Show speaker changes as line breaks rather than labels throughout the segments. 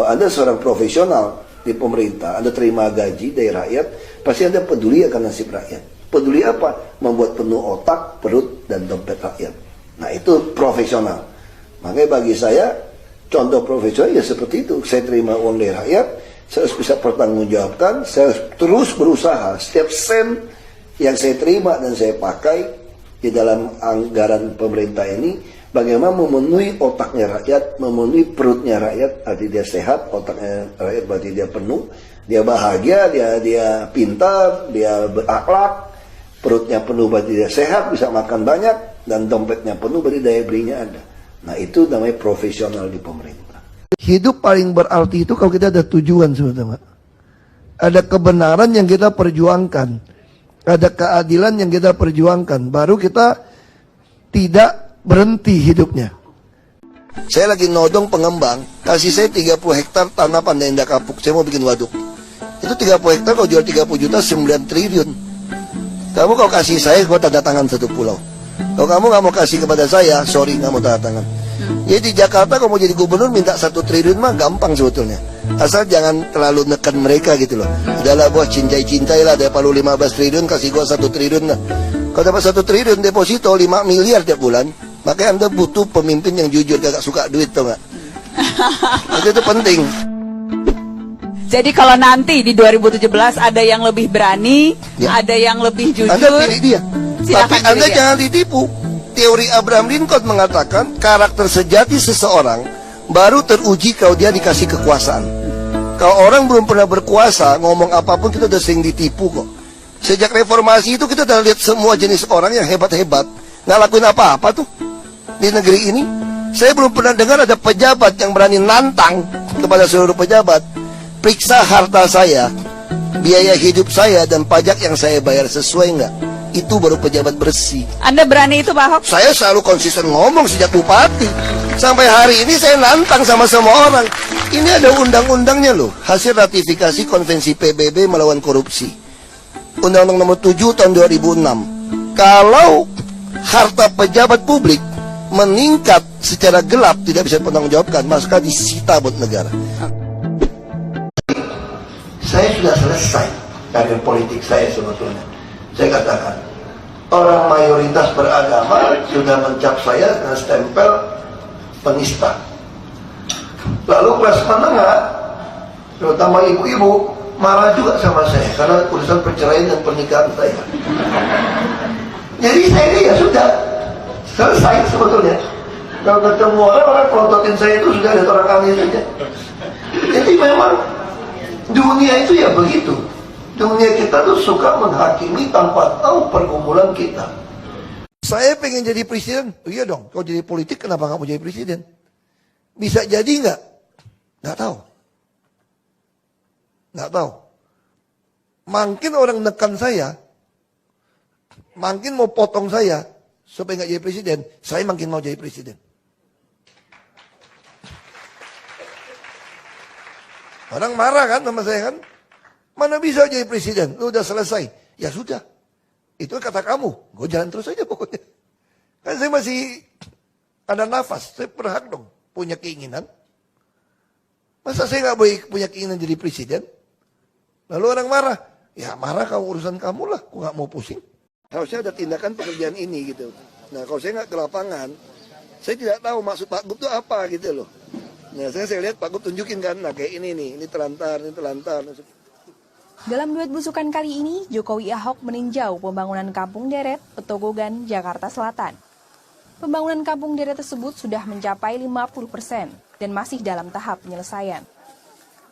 Kalau Anda seorang profesional di pemerintah, Anda terima gaji dari rakyat, pasti Anda peduli akan nasib rakyat. Peduli apa? Membuat penuh otak, perut, dan dompet rakyat. Nah, itu profesional. Makanya bagi saya, contoh profesional ya seperti itu. Saya terima uang dari rakyat, saya harus bisa pertanggungjawabkan, saya harus terus berusaha. Setiap sen yang saya terima dan saya pakai di dalam anggaran pemerintah ini, bagaimana memenuhi otaknya rakyat, memenuhi perutnya rakyat, arti dia sehat, otaknya rakyat berarti dia penuh, dia bahagia, dia pintar, dia berakhlak, perutnya penuh berarti dia sehat, bisa makan banyak, dan dompetnya penuh berarti daya belinya ada. Nah, itu namanya profesional di pemerintah. Hidup paling berarti itu kalau kita ada tujuan sebetulnya. Ada kebenaran yang kita perjuangkan, ada keadilan yang kita perjuangkan, baru kita tidak berhenti hidupnya. Saya lagi nodong pengembang, kasih saya 30 hektar tanah Pandai Indah Kapuk, saya mau bikin waduk. Itu 30 hektar kalau jual 30 juta 9 triliun. Kamu kalau kasih saya, gua tanda tangan satu pulau. Kalau kamu nggak mau kasih kepada saya, sorry nggak mau tanda tangan. Jadi di Jakarta kalau mau jadi gubernur minta 1 triliun mah gampang sebetulnya. Asal jangan terlalu nekan mereka gitu loh. Udahlah buat cintai-cintai lah, daripada 15 triliun kasih gua 1 triliun lah. Kalau dapat 1 triliun deposito 5 miliar tiap bulan, makanya Anda butuh pemimpin yang jujur, gak suka duit, tau gak? Itu penting.
Jadi kalau nanti di 2017 ada yang lebih berani, ya, ada yang lebih jujur,
Anda pilih dia. Tapi Anda jangan ditipu. Teori Abraham Lincoln mengatakan karakter sejati seseorang baru teruji kalau dia dikasih kekuasaan. Kalau orang belum pernah berkuasa, ngomong apapun kita udah sering ditipu kok. Sejak reformasi itu kita udah lihat semua jenis orang yang hebat-hebat, nggak lakuin apa-apa tuh di negeri ini. Saya belum pernah dengar ada pejabat yang berani nantang kepada seluruh pejabat, periksa harta saya, biaya hidup saya, dan pajak yang saya bayar sesuai nggak. Itu baru pejabat bersih.
Anda berani itu, Pak Ahok?
Saya selalu konsisten ngomong sejak bupati. Sampai hari ini saya nantang sama semua orang. Ini ada undang-undangnya loh, hasil ratifikasi konvensi PBB melawan korupsi. Undang-Undang nomor 7 tahun 2006. Kalau harta pejabat publik meningkat secara gelap, tidak bisa bertanggungjawabkan, maka disita buat negara. Saya sudah selesai karir politik saya sebetulnya. Saya katakan, orang mayoritas beragama sudah mencap saya dengan stempel penista. Lalu kelas menengah, terutama ibu-ibu, marah juga sama saya karena urusan perceraian dan pernikahan saya. Jadi saya ya sudah selesai sebetulnya. Kalau ketemu orang pelototin saya itu sudah ada orang aneh saja. Jadi memang dunia itu ya begitu. Dunia kita tuh suka menghakimi tanpa tahu pergumulan kita. Saya pengen jadi presiden. Oh iya dong, kalau jadi politik kenapa nggak mau jadi presiden? Bisa jadi nggak? Nggak tahu. Nggak tahu. Makin orang nekan saya, makin mau potong saya supaya nggak jadi presiden, saya makin mau jadi presiden. Orang marah kan sama saya kan? Mana bisa jadi presiden? Lu udah selesai. Ya sudah. Itu kata kamu. Gue jalan terus aja pokoknya. Kan saya masih ada nafas. Saya berhak dong punya keinginan. Masa saya nggak boleh punya keinginan jadi presiden? Lalu orang marah. Ya marah kalau urusan kamu lah. Gue nggak mau pusing. Harusnya ada tindakan pekerjaan ini gitu. Nah kalau saya nggak ke lapangan, saya tidak tahu maksud Pak Gup itu apa gitu loh. Nah saya lihat Pak Gup tunjukin kan. Nah kayak ini nih. Ini telantar, ini telantar.
Dalam duet besukan kali ini, Jokowi Ahok meninjau pembangunan Kampung Deret, Petogogan, Jakarta Selatan. Pembangunan Kampung Deret tersebut sudah mencapai 50% dan masih dalam tahap penyelesaian.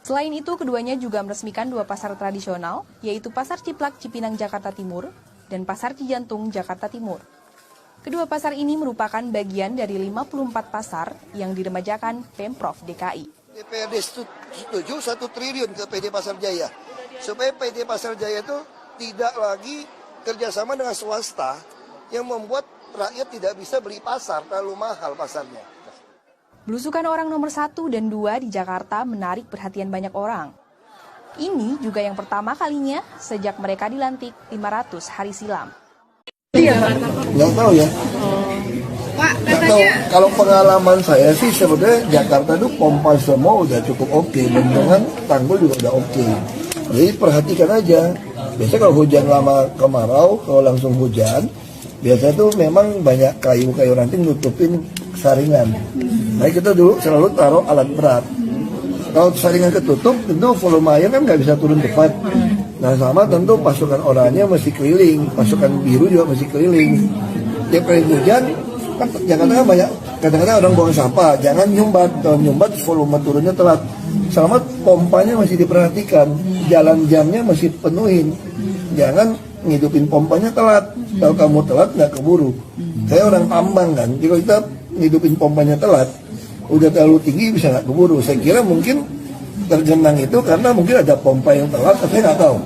Selain itu, keduanya juga meresmikan 2 pasar tradisional, yaitu Pasar Ciplak Cipinang Jakarta Timur dan Pasar Cijantung Jakarta Timur. Kedua pasar ini merupakan bagian dari 54 pasar yang diremajakan Pemprov DKI.
DPRD setuju 1 triliun ke PD Pasar Jaya. Supaya PT Pasar Jaya itu tidak lagi kerjasama dengan swasta yang membuat rakyat tidak bisa beli pasar, terlalu mahal pasarnya.
Belusukan orang nomor 1 dan 2 di Jakarta menarik perhatian banyak orang. Ini juga yang pertama kalinya sejak mereka dilantik 500 hari silam.
Nggak tahu ya.
Pak, katanya
tahu, kalau pengalaman saya sih sebenarnya Jakarta itu pompa semua udah cukup oke, bendungan tanggul juga udah oke. Jadi perhatikan aja. Biasanya kalau hujan lama kemarau, kalau langsung hujan, biasanya tuh memang banyak kayu-kayu ranting nutupin saringan. Nah kita dulu selalu taruh alat berat. Kalau saringan ketutup, tentu volume air kan nggak bisa turun cepat. Nah sama tentu pasukan oranye mesti keliling, pasukan biru juga mesti keliling. Tiap kali hujan, kan Jakarta kan banyak, kadang-kadang orang buang sampah, jangan nyumbat. Kalau nyumbat volume turunnya telat. Sama pompanya masih diperhatikan, jalan jamnya masih penuhin. Jangan ngidupin pompanya telat. Kalau kamu telat nggak keburu. Saya orang tambang kan, kalau kita ngidupin pompanya telat, udah terlalu tinggi bisa nggak keburu. Saya kira mungkin tergenang itu karena mungkin ada pompa yang telat, tapi saya nggak tahu.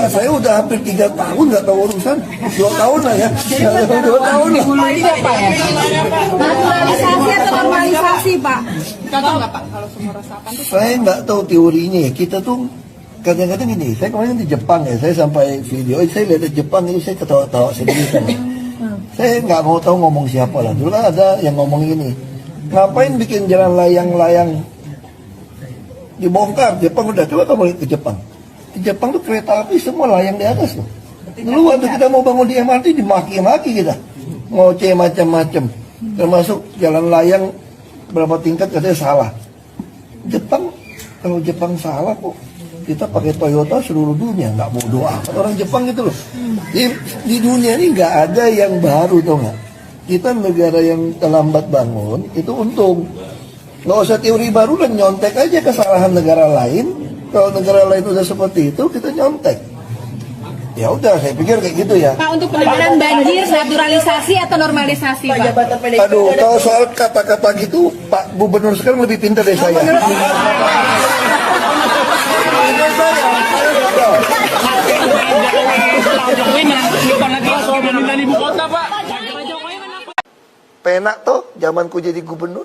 Saya udah hampir 3 tahun nggak tahu urusan, 2 tahun lah ya, 2 tahun lah.
Naturalisasi atau normalisasi, Pak?
Contoh nggak Pak kalau sumur resapan itu?
Saya nggak tahu teorinya. Kita tuh kadang-kadang gini. Saya kemarin di Jepang ya, saya sampai video, saya lihat di Jepang itu saya ketawa-tawa sendiri. Saya nggak mau tahu ngomong siapa lah. Dulu kan ada yang ngomong gini, ngapain bikin jalan layang-layang dibongkar? Jepang udah, coba kamu lihat ke Jepang. Di Jepang tuh kereta api semua layang di atas loh. Dulu waktu kita mau bangun di MRT dimaki-maki kita, ngoceh macam-macam, termasuk jalan layang berapa tingkat katanya salah. Jepang, kalau Jepang salah kok kita pakai Toyota seluruh dunia, nggak bodoh amat orang Jepang gitu loh. Di dunia ini nggak ada yang baru, tau nggak? Kita negara yang terlambat bangun itu untung. Nggak usah teori baru dan nyontek aja kesalahan negara lain. Kalau negara lain udah seperti itu, kita nyontek. Ya udah, saya pikir kayak gitu ya.
Pak, untuk penanganan banjir, naturalisasi atau normalisasi, Pak?
Aduh, kalau soal kata-kata gitu, Pak Gubernur sekarang lebih pintar dari saya. Penak toh, zamanku jadi gubernur.